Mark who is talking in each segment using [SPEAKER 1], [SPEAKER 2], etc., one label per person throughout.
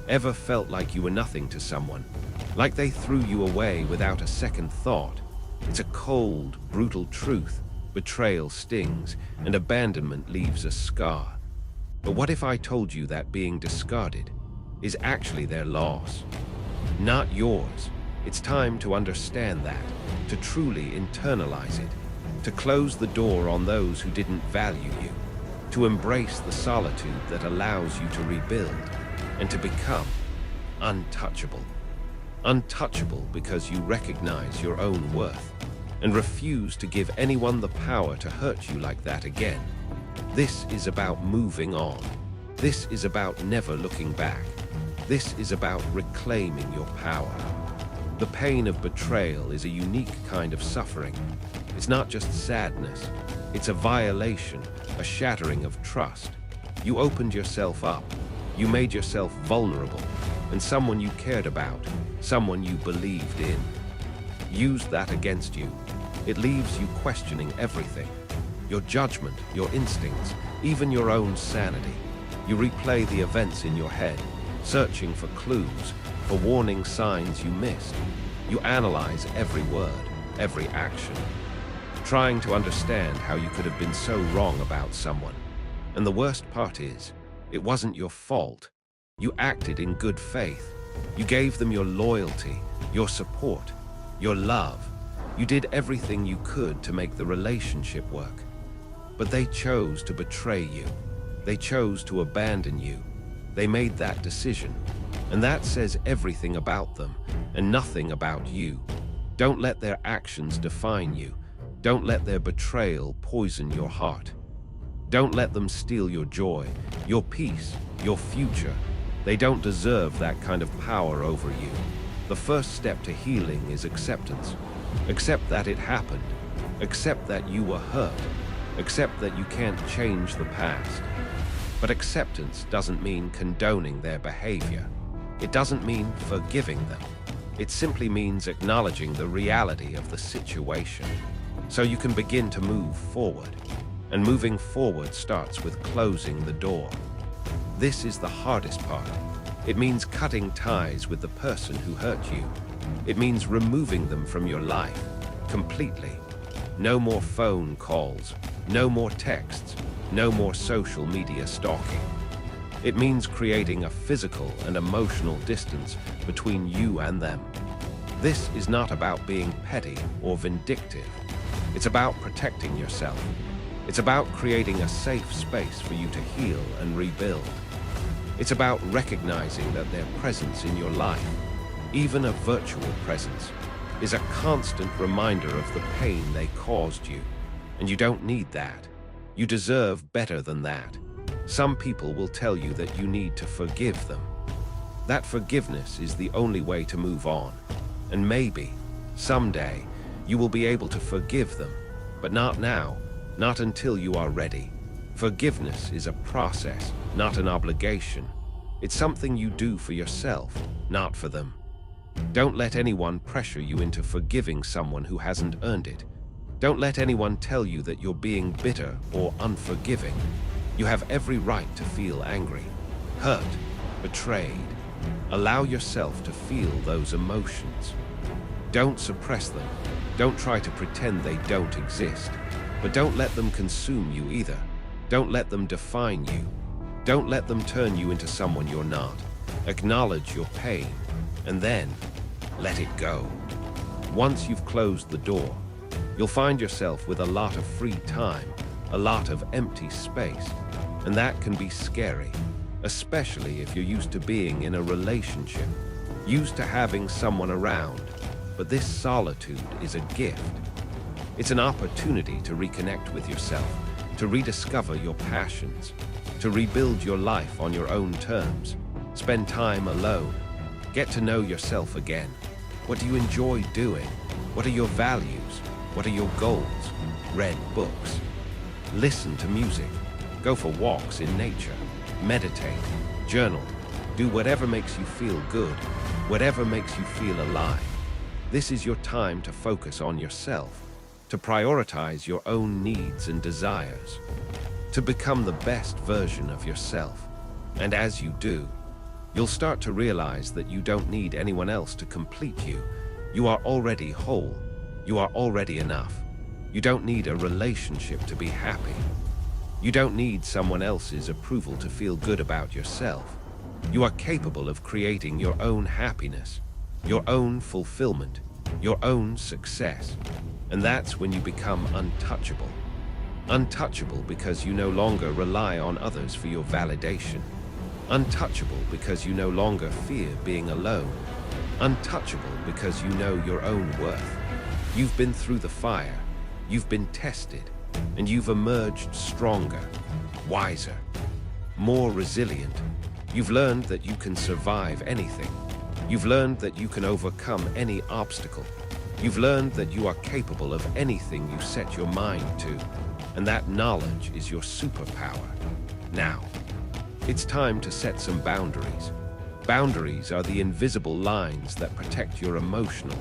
[SPEAKER 1] Ever felt like you were nothing to someone? Like they threw you away without a second thought? It's a cold, brutal truth. Betrayal stings, and abandonment leaves a scar. But what if I told you that being discarded is actually their loss, not yours? It's time to understand that, to truly internalize it, to close the door on those who didn't value you, to embrace the solitude that allows you to rebuild, and to become untouchable. Untouchable because you recognize your own worth and refuse to give anyone the power to hurt you like that again. This is about moving on. This is about never looking back. This is about reclaiming your power. The pain of betrayal is a unique kind of suffering. It's not just sadness. It's a violation, a shattering of trust. You opened yourself up. You made yourself vulnerable, and someone you cared about, someone you believed in, used that against you. It leaves you questioning everything. Your judgment, your instincts, even your own sanity. You replay the events in your head, searching for clues, for warning signs you missed. You analyze every word, every action, trying to understand how you could have been so wrong about someone. And the worst part is, it wasn't your fault. You acted in good faith. You gave them your loyalty, your support, your love. You did everything you could to make the relationship work. But they chose to betray you. They chose to abandon you. They made that decision. And that says everything about them and nothing about you. Don't let their actions define you. Don't let their betrayal poison your heart. Don't let them steal your joy, your peace, your future. They don't deserve that kind of power over you. The first step to healing is acceptance. Accept that it happened. Accept that you were hurt. Accept that you can't change the past. But acceptance doesn't mean condoning their behavior. It doesn't mean forgiving them. It simply means acknowledging the reality of the situation, so you can begin to move forward. And moving forward starts with closing the door. This is the hardest part. It means cutting ties with the person who hurt you. It means removing them from your life completely. No more phone calls, no more texts, no more social media stalking. It means creating a physical and emotional distance between you and them. This is not about being petty or vindictive. It's about protecting yourself. It's about creating a safe space for you to heal and rebuild. It's about recognizing that their presence in your life, even a virtual presence, is a constant reminder of the pain they caused you. And you don't need that. You deserve better than that. Some people will tell you that you need to forgive them. That forgiveness is the only way to move on. And maybe, someday, you will be able to forgive them, but not now. Not until you are ready. Forgiveness is a process, not an obligation. It's something you do for yourself, not for them. Don't let anyone pressure you into forgiving someone who hasn't earned it. Don't let anyone tell you that you're being bitter or unforgiving. You have every right to feel angry, hurt, betrayed. Allow yourself to feel those emotions. Don't suppress them. Don't try to pretend they don't exist. But don't let them consume you either. Don't let them define you. Don't let them turn you into someone you're not. Acknowledge your pain, and then let it go. Once you've closed the door, you'll find yourself with a lot of free time, a lot of empty space, and that can be scary, especially if you're used to being in a relationship, used to having someone around. But this solitude is a gift. It's an opportunity to reconnect with yourself, to rediscover your passions, to rebuild your life on your own terms. Spend time alone. Get to know yourself again. What do you enjoy doing? What are your values? What are your goals? Read books. Listen to music. Go for walks in nature. Meditate. Journal. Do whatever makes you feel good, whatever makes you feel alive. This is your time to focus on yourself, to prioritize your own needs and desires, to become the best version of yourself. And as you do, You'll start to realize that you don't need anyone else to complete you. You are already whole. You are already enough. You don't need a relationship to be happy. You don't need someone else's approval to feel good about yourself. You are capable of creating your own happiness, your own fulfillment, your own success. And that's when you become untouchable. Untouchable because you no longer rely on others for your validation. Untouchable because you no longer fear being alone. Untouchable because you know your own worth. You've been through the fire, you've been tested, and you've emerged stronger, wiser, more resilient. You've learned that you can survive anything. You've learned that you can overcome any obstacle. You've learned that you are capable of anything you set your mind to, and that knowledge is your superpower. Now, it's time to set some boundaries. Boundaries are the invisible lines that protect your emotional,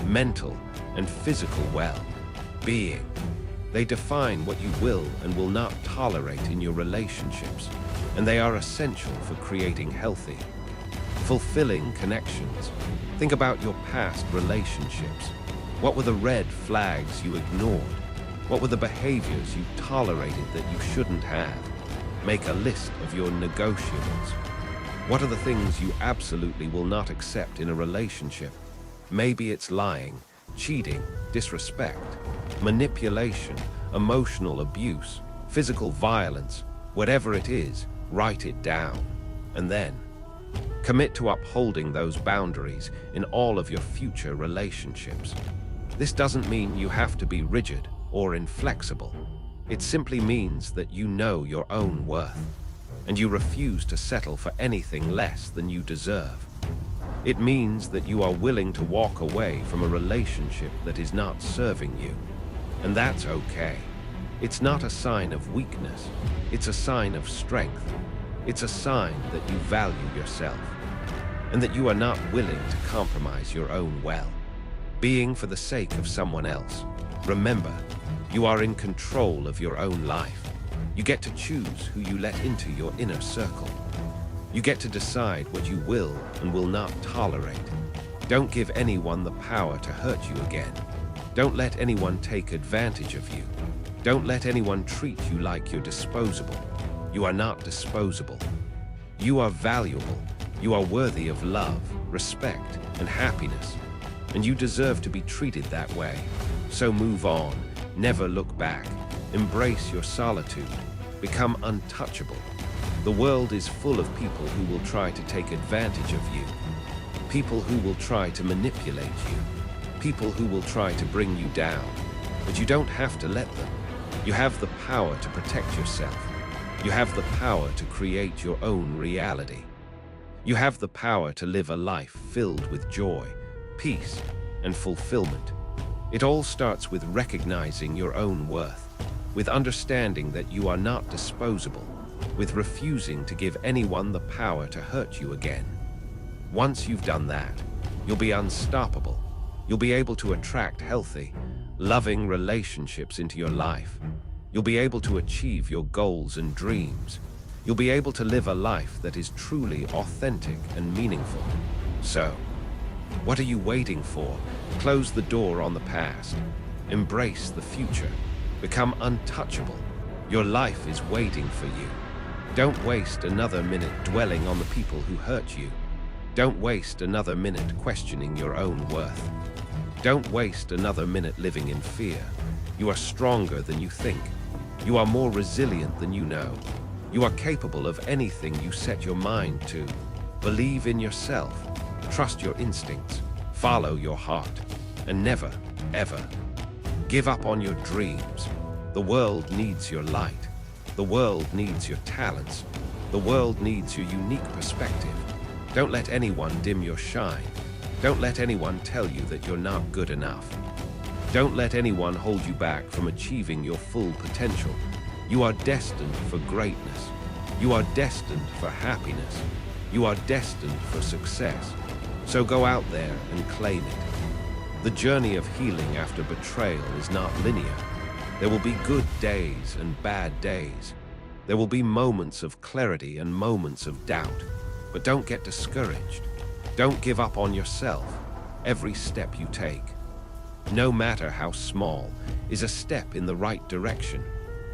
[SPEAKER 1] mental, and physical well-being. They define what you will and will not tolerate in your relationships, and they are essential for creating healthy, fulfilling connections. Think about your past relationships. What were the red flags you ignored? What were the behaviors you tolerated that you shouldn't have? Make a list of your negotiables. What are the things you absolutely will not accept in a relationship? Maybe it's lying, cheating, disrespect, manipulation, emotional abuse, physical violence. Whatever it is, write it down. And then, commit to upholding those boundaries in all of your future relationships. This doesn't mean you have to be rigid or inflexible. It simply means that you know your own worth, and you refuse to settle for anything less than you deserve. It means that you are willing to walk away from a relationship that is not serving you, and that's okay. It's not a sign of weakness, it's a sign of strength. It's a sign that you value yourself, and that you are not willing to compromise your own well-being for the sake of someone else. Remember, you are in control of your own life. You get to choose who you let into your inner circle. You get to decide what you will and will not tolerate. Don't give anyone the power to hurt you again. Don't let anyone take advantage of you. Don't let anyone treat you like you're disposable. You are not disposable. You are valuable. You are worthy of love, respect, and happiness. And you deserve to be treated that way. So move on. Never look back. Embrace your solitude. Become untouchable. The world is full of people who will try to take advantage of you. People who will try to manipulate you. People who will try to bring you down. But you don't have to let them. You have the power to protect yourself. You have the power to create your own reality. You have the power to live a life filled with joy, peace, and fulfillment. It all starts with recognizing your own worth, with understanding that you are not disposable, with refusing to give anyone the power to hurt you again. Once you've done that, you'll be unstoppable. You'll be able to attract healthy, loving relationships into your life. You'll be able to achieve your goals and dreams. You'll be able to live a life that is truly authentic and meaningful. So, what are you waiting for? Close the door on the past. Embrace the future. Become untouchable. Your life is waiting for you. Don't waste another minute dwelling on the people who hurt you. Don't waste another minute questioning your own worth. Don't waste another minute living in fear. You are stronger than you think. You are more resilient than you know. You are capable of anything you set your mind to. Believe in yourself. Trust your instincts. Follow your heart. And never, ever give up on your dreams. The world needs your light. The world needs your talents. The world needs your unique perspective. Don't let anyone dim your shine. Don't let anyone tell you that you're not good enough. Don't let anyone hold you back from achieving your full potential. You are destined for greatness. You are destined for happiness. You are destined for success. So go out there and claim it. The journey of healing after betrayal is not linear. There will be good days and bad days. There will be moments of clarity and moments of doubt. But don't get discouraged. Don't give up on yourself. Every step you take, no matter how small, is a step in the right direction.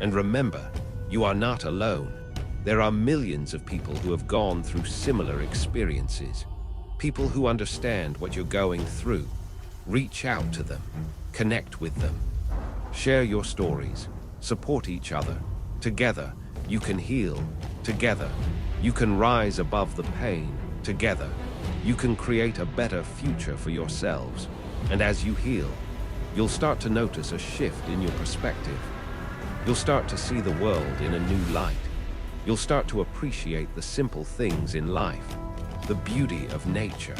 [SPEAKER 1] And remember, you are not alone. There are millions of people who have gone through similar experiences. People who understand what you're going through. Reach out to them. Connect with them. Share your stories. Support each other. Together, you can heal. Together, you can rise above the pain. Together, you can create a better future for yourselves. And as you heal, you'll start to notice a shift in your perspective. You'll start to see the world in a new light. You'll start to appreciate the simple things in life, the beauty of nature,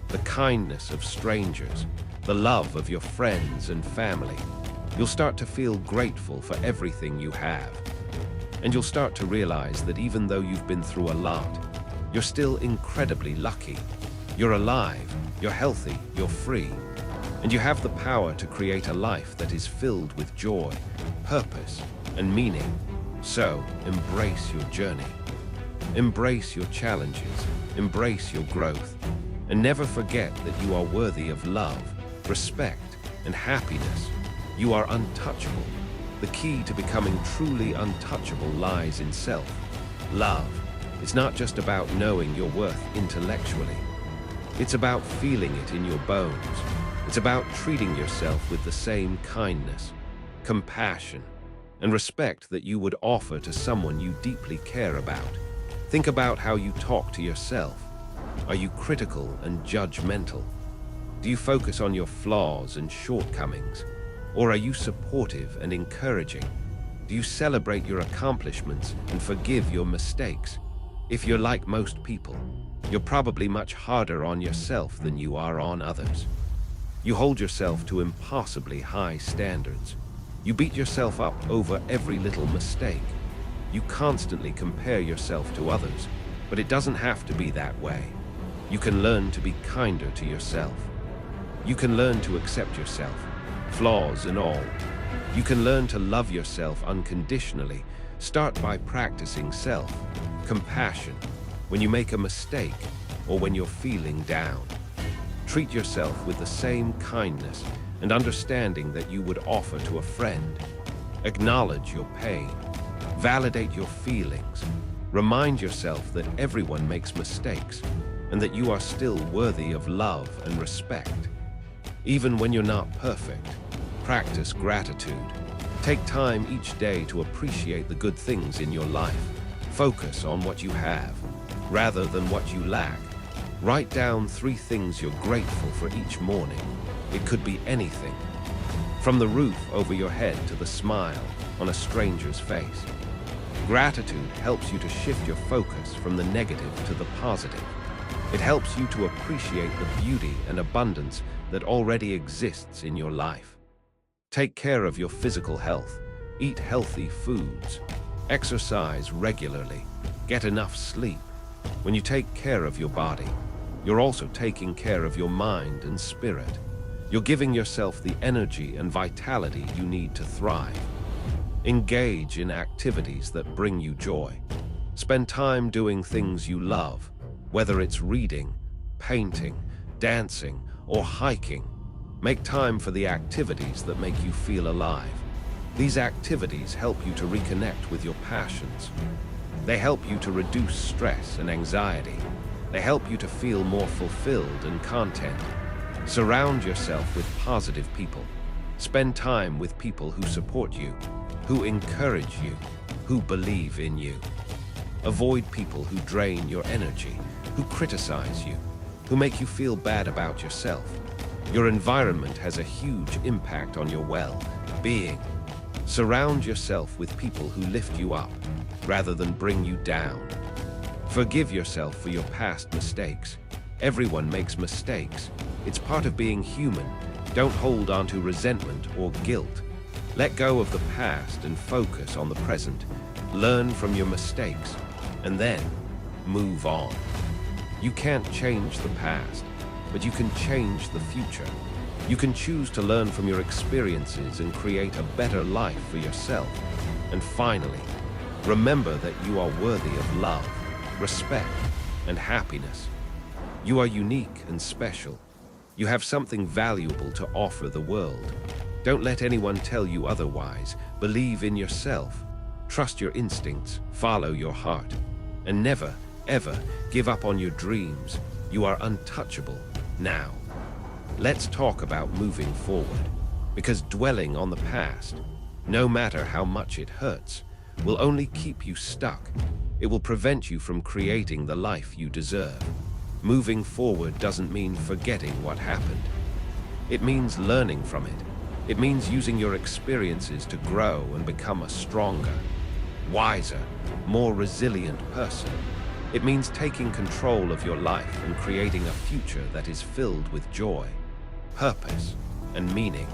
[SPEAKER 1] the kindness of strangers, the love of your friends and family. You'll start to feel grateful for everything you have. And you'll start to realize that even though you've been through a lot, you're still incredibly lucky. You're alive, you're healthy, you're free, and you have the power to create a life that is filled with joy, purpose, and meaning. So, embrace your journey. Embrace your challenges, embrace your growth, and never forget that you are worthy of love, respect, and happiness. You are untouchable. The key to becoming truly untouchable lies in self. Love. It's not just about knowing your worth intellectually. It's about feeling it in your bones. It's about treating yourself with the same kindness, compassion, and respect that you would offer to someone you deeply care about. Think about how you talk to yourself. Are you critical and judgmental? Do you focus on your flaws and shortcomings? Or are you supportive and encouraging? Do you celebrate your accomplishments and forgive your mistakes? If you're like most people, you're probably much harder on yourself than you are on others. You hold yourself to impossibly high standards. You beat yourself up over every little mistake. You constantly compare yourself to others, but it doesn't have to be that way. You can learn to be kinder to yourself. You can learn to accept yourself, flaws and all. You can learn to love yourself unconditionally. Start by practicing self-compassion when you make a mistake or when you're feeling down. Treat yourself with the same kindness and understanding that you would offer to a friend. Acknowledge your pain. Validate your feelings. Remind yourself that everyone makes mistakes and that you are still worthy of love and respect. Even when you're not perfect, practice gratitude. Take time each day to appreciate the good things in your life. Focus on what you have, rather than what you lack. Write down 3 things you're grateful for each morning. It could be anything, from the roof over your head to the smile on a stranger's face. Gratitude helps you to shift your focus from the negative to the positive. It helps you to appreciate the beauty and abundance that already exists in your life. Take care of your physical health. Eat healthy foods. Exercise regularly. Get enough sleep. When you take care of your body, you're also taking care of your mind and spirit. You're giving yourself the energy and vitality you need to thrive. Engage in activities that bring you joy. Spend time doing things you love, whether it's reading, painting, dancing, or hiking. Make time for the activities that make you feel alive. These activities help you to reconnect with your passions. They help you to reduce stress and anxiety. They help you to feel more fulfilled and content. Surround yourself with positive people. Spend time with people who support you, who encourage you, who believe in you. Avoid people who drain your energy, who criticize you, who make you feel bad about yourself. Your environment has a huge impact on your well-being. Surround yourself with people who lift you up, rather than bring you down. Forgive yourself for your past mistakes. Everyone makes mistakes. It's part of being human. Don't hold on to resentment or guilt. Let go of the past and focus on the present. Learn from your mistakes, and then move on. You can't change the past, but you can change the future. You can choose to learn from your experiences and create a better life for yourself. And finally, remember that you are worthy of love, respect, and happiness. You are unique and special. You have something valuable to offer the world. Don't let anyone tell you otherwise. Believe in yourself. Trust your instincts. Follow your heart. And never, ever give up on your dreams. You are untouchable now. Let's talk about moving forward. Because dwelling on the past, no matter how much it hurts, will only keep you stuck. It will prevent you from creating the life you deserve. Moving forward doesn't mean forgetting what happened. It means learning from it. It means using your experiences to grow and become a stronger, wiser, more resilient person. It means taking control of your life and creating a future that is filled with joy, purpose, and meaning.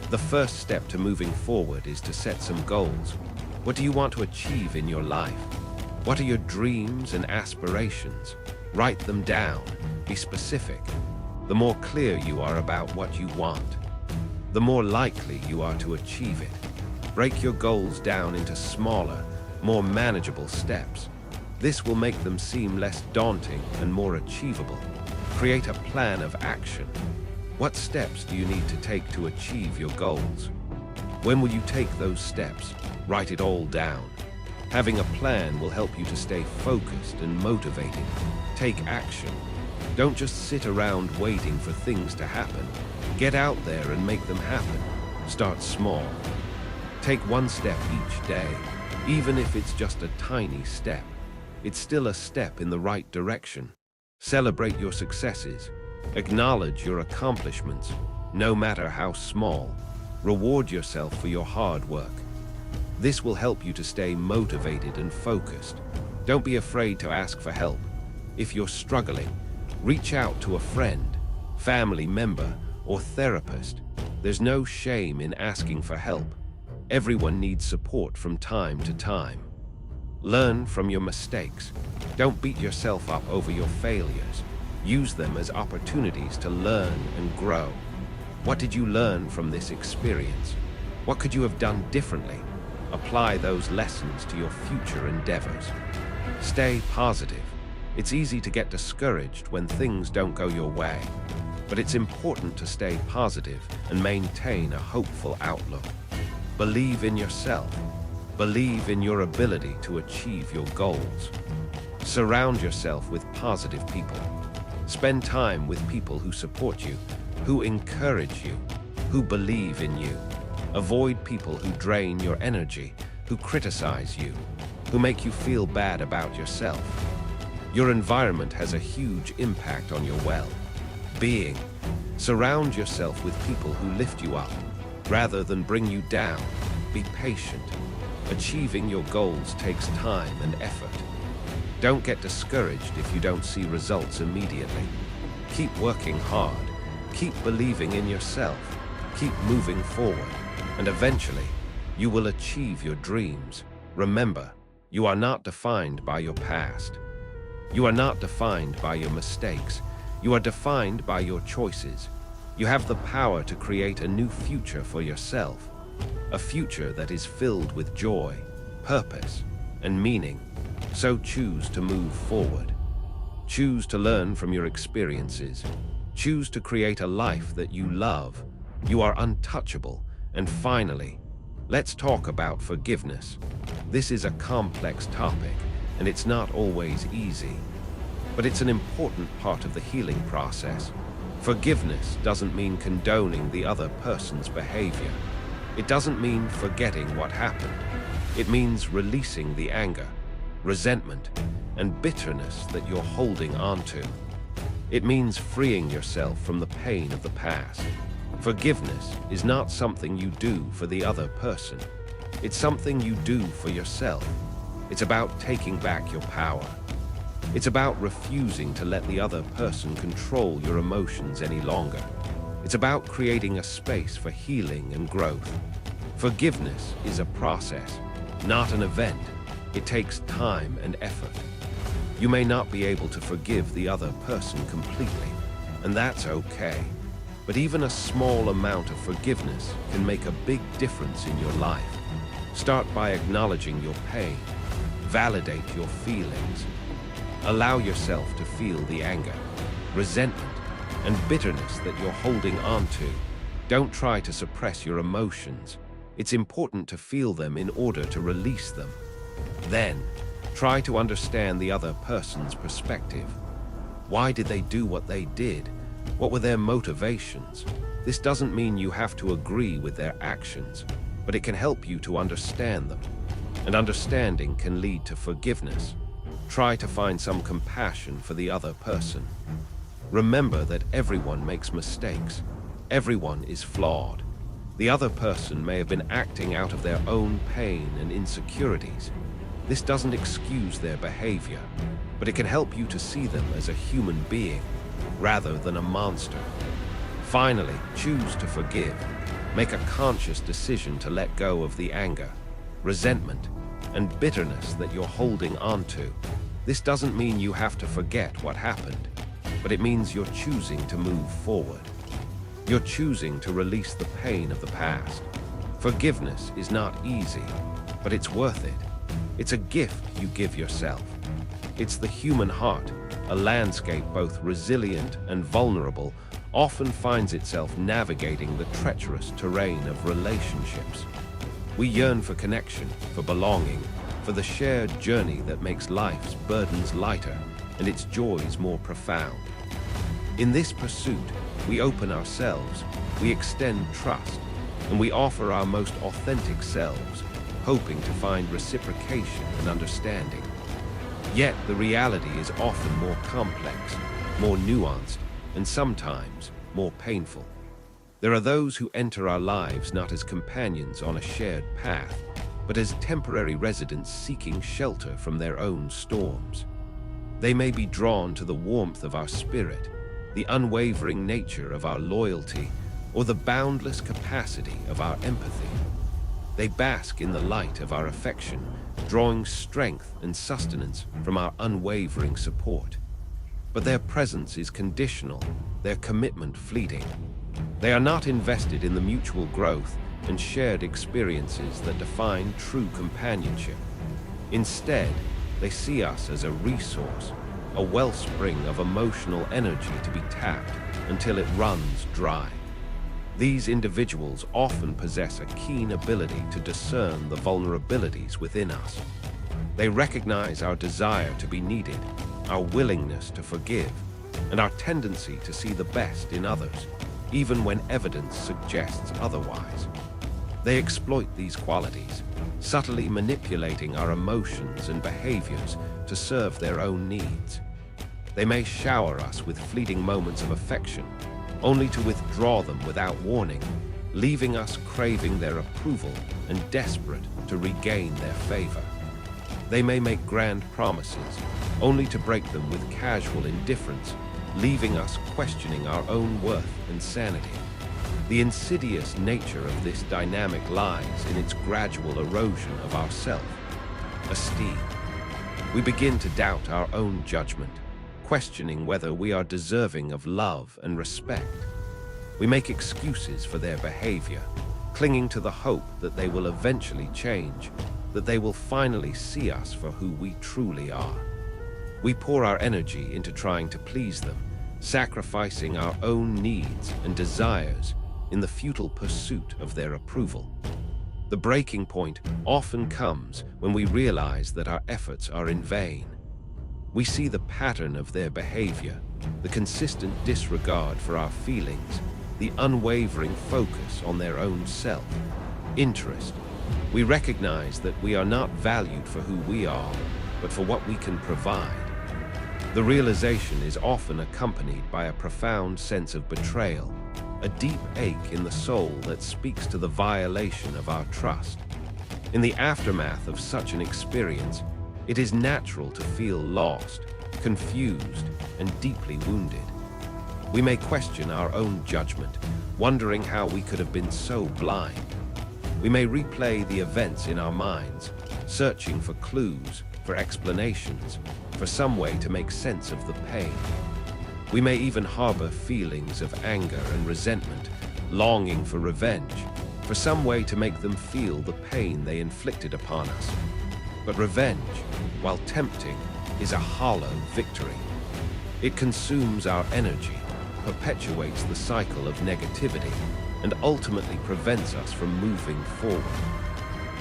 [SPEAKER 1] The first step to moving forward is to set some goals. What do you want to achieve in your life? What are your dreams and aspirations? Write them down. Be specific. The more clear you are about what you want, the more likely you are to achieve it. Break your goals down into smaller, more manageable steps. This will make them seem less daunting and more achievable. Create a plan of action. What steps do you need to take to achieve your goals? When will you take those steps? Write it all down. Having a plan will help you to stay focused and motivated. Take action. Don't just sit around waiting for things to happen. Get out there and make them happen. Start small. Take one step each day, even if it's just a tiny step. It's still a step in the right direction. Celebrate your successes. Acknowledge your accomplishments, no matter how small. Reward yourself for your hard work. This will help you to stay motivated and focused. Don't be afraid to ask for help. If you're struggling, reach out to a friend, family member, or therapist. There's no shame in asking for help. Everyone needs support from time to time. Learn from your mistakes. Don't beat yourself up over your failures. Use them as opportunities to learn and grow. What did you learn from this experience? What could you have done differently? Apply those lessons to your future endeavors. Stay positive. It's easy to get discouraged when things don't go your way, but it's important to stay positive and maintain a hopeful outlook. Believe in yourself. Believe in your ability to achieve your goals. Surround yourself with positive people. Spend time with people who support you, who encourage you, who believe in you. Avoid people who drain your energy, who criticize you, who make you feel bad about yourself. Your environment has a huge impact on your well-being. Surround yourself with people who lift you up, rather than bring you down. Be patient. Achieving your goals takes time and effort. Don't get discouraged if you don't see results immediately. Keep working hard. Keep believing in yourself. Keep moving forward. And eventually, you will achieve your dreams. Remember, you are not defined by your past. You are not defined by your mistakes. You are defined by your choices. You have the power to create a new future for yourself. A future that is filled with joy, purpose, and meaning. So choose to move forward. Choose to learn from your experiences. Choose to create a life that you love. You are untouchable. And finally, let's talk about forgiveness. This is a complex topic, and it's not always easy. But it's an important part of the healing process. Forgiveness doesn't mean condoning the other person's behavior. It doesn't mean forgetting what happened. It means releasing the anger, resentment, and bitterness that you're holding onto. It means freeing yourself from the pain of the past. Forgiveness is not something you do for the other person. It's something you do for yourself. It's about taking back your power. It's about refusing to let the other person control your emotions any longer. It's about creating a space for healing and growth. Forgiveness is a process, not an event. It takes time and effort. You may not be able to forgive the other person completely, and that's okay. But even a small amount of forgiveness can make a big difference in your life. Start by acknowledging your pain. Validate your feelings. Allow yourself to feel the anger, resentment, and bitterness that you're holding onto. Don't try to suppress your emotions. It's important to feel them in order to release them. Then, try to understand the other person's perspective. Why did they do what they did? What were their motivations? This doesn't mean you have to agree with their actions, but it can help you to understand them. And understanding can lead to forgiveness. Try to find some compassion for the other person. Remember that everyone makes mistakes. Everyone is flawed. The other person may have been acting out of their own pain and insecurities. This doesn't excuse their behavior, but it can help you to see them as a human being rather than a monster. Finally, choose to forgive. Make a conscious decision to let go of the anger, resentment, and bitterness that you're holding onto. This doesn't mean you have to forget what happened, but it means you're choosing to move forward. You're choosing to release the pain of the past. Forgiveness is not easy, but it's worth it. It's a gift you give yourself. It's the human heart, a landscape both resilient and vulnerable, often finds itself navigating the treacherous terrain of relationships. We yearn for connection, for belonging, for the shared journey that makes life's burdens lighter and its joys more profound. In this pursuit, we open ourselves, we extend trust, and we offer our most authentic selves, hoping to find reciprocation and understanding. Yet the reality is often more complex, more nuanced, and sometimes more painful. There are those who enter our lives not as companions on a shared path, but as temporary residents seeking shelter from their own storms. They may be drawn to the warmth of our spirit, the unwavering nature of our loyalty, or the boundless capacity of our empathy. They bask in the light of our affection, drawing strength and sustenance from our unwavering support. But their presence is conditional, their commitment fleeting. They are not invested in the mutual growth and shared experiences that define true companionship. Instead, they see us as a resource, a wellspring of emotional energy to be tapped until it runs dry. These individuals often possess a keen ability to discern the vulnerabilities within us. They recognize our desire to be needed, our willingness to forgive, and our tendency to see the best in others, even when evidence suggests otherwise. They exploit these qualities, subtly manipulating our emotions and behaviors to serve their own needs. They may shower us with fleeting moments of affection, only to withdraw them without warning, leaving us craving their approval and desperate to regain their favor. They may make grand promises, only to break them with casual indifference, leaving us questioning our own worth and sanity. The insidious nature of this dynamic lies in its gradual erosion of our self-esteem. We begin to doubt our own judgment, questioning whether we are deserving of love and respect. We make excuses for their behavior, clinging to the hope that they will eventually change, that they will finally see us for who we truly are. We pour our energy into trying to please them, sacrificing our own needs and desires in the futile pursuit of their approval. The breaking point often comes when we realize that our efforts are in vain. We see the pattern of their behavior, the consistent disregard for our feelings, the unwavering focus on their own self-interest. We recognize that we are not valued for who we are, but for what we can provide. The realization is often accompanied by a profound sense of betrayal, a deep ache in the soul that speaks to the violation of our trust. In the aftermath of such an experience, it is natural to feel lost, confused, and deeply wounded. We may question our own judgment, wondering how we could have been so blind. We may replay the events in our minds, searching for clues, for explanations, for some way to make sense of the pain. We may even harbor feelings of anger and resentment, longing for revenge, for some way to make them feel the pain they inflicted upon us. But revenge, while tempting, is a hollow victory. It consumes our energy, perpetuates the cycle of negativity, and ultimately prevents us from moving forward.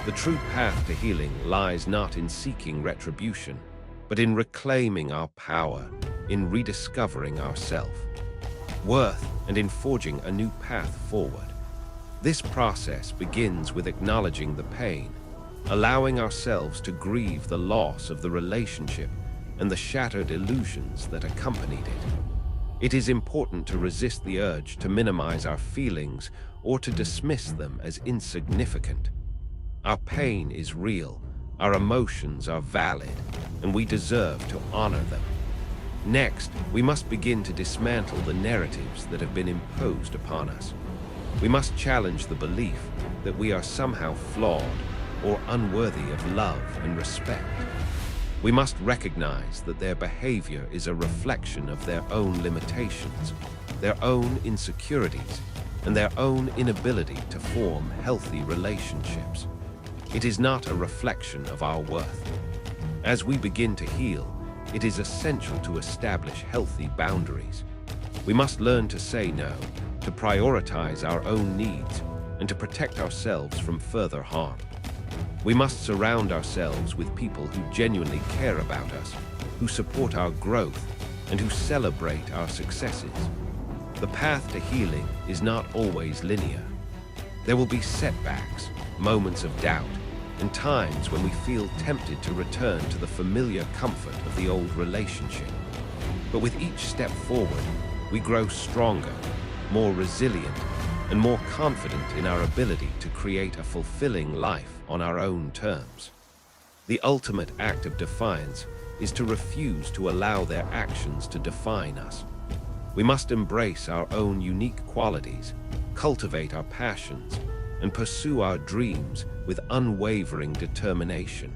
[SPEAKER 1] The true path to healing lies not in seeking retribution, but in reclaiming our power, in rediscovering our self-worth, and in forging a new path forward. This process begins with acknowledging the pain, allowing ourselves to grieve the loss of the relationship and the shattered illusions that accompanied it. It is important to resist the urge to minimize our feelings or to dismiss them as insignificant. Our pain is real, our emotions are valid, and we deserve to honor them. Next, we must begin to dismantle the narratives that have been imposed upon us. We must challenge the belief that we are somehow flawed or unworthy of love and respect. We must recognize that their behavior is a reflection of their own limitations, their own insecurities, and their own inability to form healthy relationships. It is not a reflection of our worth. As we begin to heal, it is essential to establish healthy boundaries. We must learn to say no, to prioritize our own needs, and to protect ourselves from further harm. We must surround ourselves with people who genuinely care about us, who support our growth, and who celebrate our successes. The path to healing is not always linear. There will be setbacks, moments of doubt, and times when we feel tempted to return to the familiar comfort of the old relationship. But with each step forward, we grow stronger, more resilient, and more confident in our ability to create a fulfilling life on our own terms. The ultimate act of defiance is to refuse to allow their actions to define us. We must embrace our own unique qualities, cultivate our passions, and pursue our dreams with unwavering determination.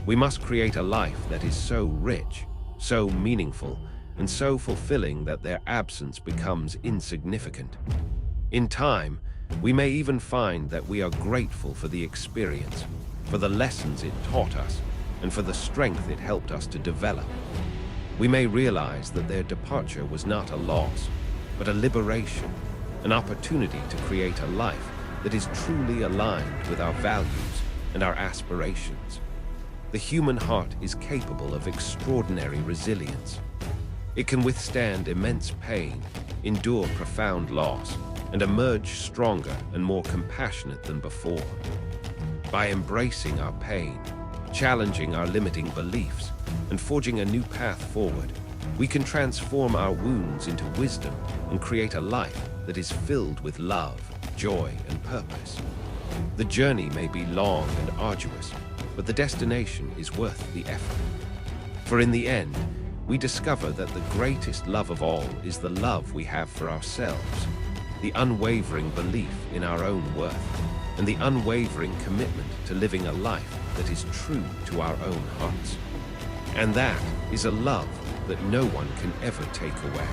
[SPEAKER 1] We must create a life that is so rich, so meaningful, and so fulfilling that their absence becomes insignificant. In time, we may even find that we are grateful for the experience, for the lessons it taught us, and for the strength it helped us to develop. We may realize that their departure was not a loss, but a liberation, an opportunity to create a life that is truly aligned with our values and our aspirations. The human heart is capable of extraordinary resilience. It can withstand immense pain, endure profound loss, and emerge stronger and more compassionate than before. By embracing our pain, challenging our limiting beliefs, and forging a new path forward, we can transform our wounds into wisdom and create a life that is filled with love, joy, and purpose. The journey may be long and arduous, but the destination is worth the effort. For in the end, we discover that the greatest love of all is the love we have for ourselves, the unwavering belief in our own worth, and the unwavering commitment to living a life that is true to our own hearts. And that is a love that no one can ever take away.